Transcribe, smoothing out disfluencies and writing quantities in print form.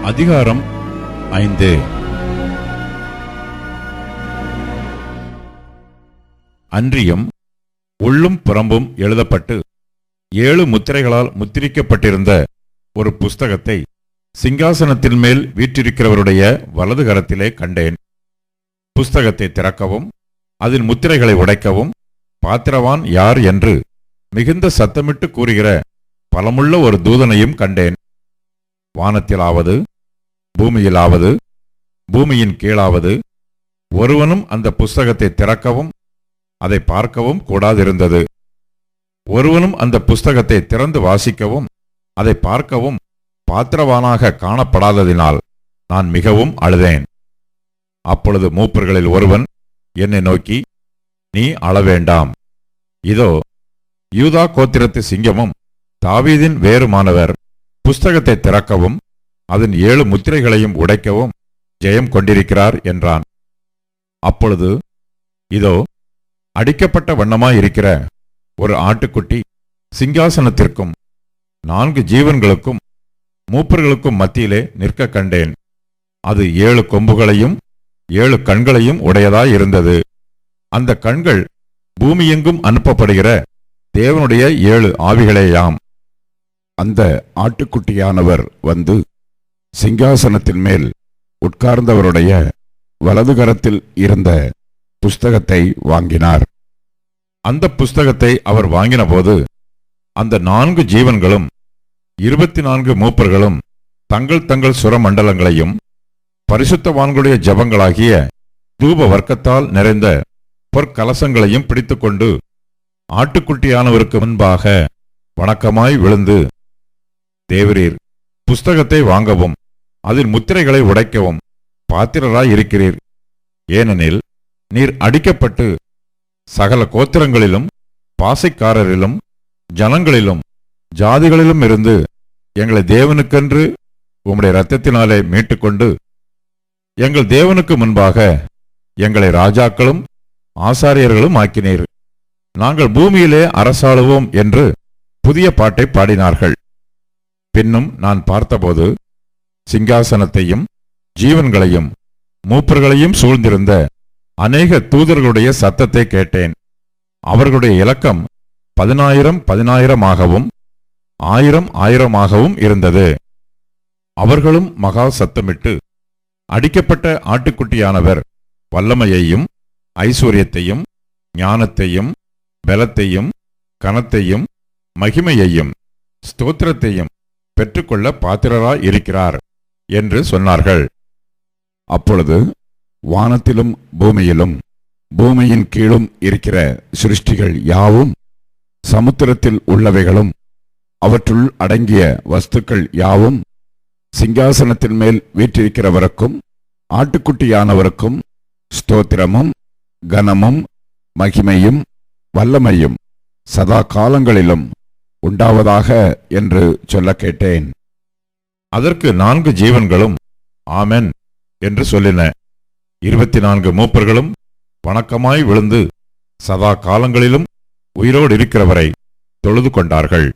அதிகாரம் 5. அன்றியும் உள்ளும் புறம்பும் எழுதப்பட்டு 7 முத்திரைகளால் முத்திரிக்கப்பட்டிருந்த ஒரு புஸ்தகத்தை சிங்காசனத்தின் மேல் வீற்றிருக்கிறவருடைய வலது கரத்திலே கண்டேன். புஸ்தகத்தை திறக்கவும் அதன் முத்திரைகளை உடைக்கவும் பாத்திரவான் யார் என்று மிகுந்த சத்தமிட்டு கூறுகிற பலமுள்ள ஒரு தூதனையும் கண்டேன். வானத்திலாவது பூமியிலாவது பூமியின் கீழாவது ஒருவனும் அந்த புஸ்தகத்தை திறக்கவும் அதை பார்க்கவும் கூடாதிருந்தது. ஒருவனும் அந்த புஸ்தகத்தை திறந்து வாசிக்கவும் அதை பார்க்கவும் பாத்திரவானாக காணப்படாததினால் நான் மிகவும் அழுதேன். அப்பொழுது மூப்பர்களில் ஒருவன் என்னை நோக்கி, நீ அழவேண்டாம், இதோ யூதா கோத்திரத்து சிங்கமும் தாவீதின் வேறுமானவர் புஸ்தகத்தை திறக்கவும் அதன் 7 முத்திரைகளையும் உடைக்கவும் ஜெயம் கொண்டிருக்கிறார் என்றான். அப்பொழுது இதோ அடிக்கப்பட்ட வண்ணமாயிருக்கிற ஒரு ஆட்டுக்குட்டி சிங்காசனத்திற்கும் 4 ஜீவன்களுக்கும் மூப்பர்களுக்கும் மத்தியிலே நிற்க கண்டேன். அது 7 கொம்புகளையும் 7 கண்களையும் உடையதாயிருந்தது. அந்த கண்கள் பூமியெங்கும் அனுப்பப்படுகிற தேவனுடைய 7 ஆவிகளேயாம். அந்த ஆட்டுக்குட்டியானவர் வந்து சிங்காசனத்தின் மேல் உட்கார்ந்தவருடைய வலது கரத்தில் இருந்த புஸ்தகத்தை வாங்கினார். அந்த புஸ்தகத்தை அவர் வாங்கினபோது அந்த 4 ஜீவன்களும் 24 மூப்பர்களும் தங்கள் தங்கள் சுரமண்டலங்களையும் பரிசுத்தவான்களுடைய ஜபங்களாகிய தூப வர்க்கத்தால் நிறைந்த பொற்கலசங்களையும் பிடித்துக்கொண்டு ஆட்டுக்குட்டியானவருக்கு முன்பாக வணக்கமாய் விழுந்து, தேவரீர், புஸ்தகத்தை வாங்கவும் அதில் முத்திரைகளை உடைக்கவும் பாத்திரராயிருக்கிறீர். ஏனெனில் நீர் அடிக்கப்பட்டு சகல கோத்திரங்களிலும் பாசைக்காரரிலும் ஜனங்களிலும் ஜாதிகளிலும் இருந்து எங்களை தேவனுக்கென்று உம்முடைய இரத்தத்தினாலே மீட்டுக்கொண்டு எங்கள் தேவனுக்கு முன்பாக எங்களை ராஜாக்களும் ஆசாரியர்களும் ஆக்கினீர். நாங்கள் பூமியிலே அரசாளுவோம் என்று புதிய பாட்டை பாடினார்கள். பின்னும் நான் பார்த்தபோது சிங்காசனத்தையும் ஜீவன்களையும் மூப்பர்களையும் சூழ்ந்திருந்த அநேக தூதர்களுடைய சத்தத்தை கேட்டேன். அவர்களுடைய இலக்கம் 10,000 1000 இருந்தது. அவர்களும் மகா சத்தமிட்டு, அடிக்கப்பட்ட ஆட்டுக்குட்டியானவர் வல்லமையையும் ஐஸ்வர்யத்தையும் ஞானத்தையும் பலத்தையும் கனத்தையும் மகிமையையும் ஸ்தோத்திரத்தையும் பெற்றுக்கொள்ள பாத்திரராயிருக்கிறார் என்று சொன்னார்கள். அப்பொழுது வானத்திலும் பூமியிலும் பூமியின் கீழும் இருக்கிற சிருஷ்டிகள் யாவும், சமுத்திரத்தில் உள்ளவைகளும் அவற்றுள் அடங்கிய வஸ்துக்கள் யாவும் சிங்காசனத்தின் மேல் வீற்றிருக்கிறவருக்கும் ஆட்டுக்குட்டியானவருக்கும் ஸ்தோத்திரமும் கனமும் மகிமையும் வல்லமையும் சதா காலங்களிலும் உண்டாவதாக என்று சொல்ல கேட்டேன். அதற்கு 4 ஜீவன்களும் ஆமென் என்று சொல்லின. 24 மூப்பர்களும் வணக்கமாய் விழுந்து சதா காலங்களிலும் உயிரோடு இருக்கிறவரை தொழுது கொண்டார்கள்.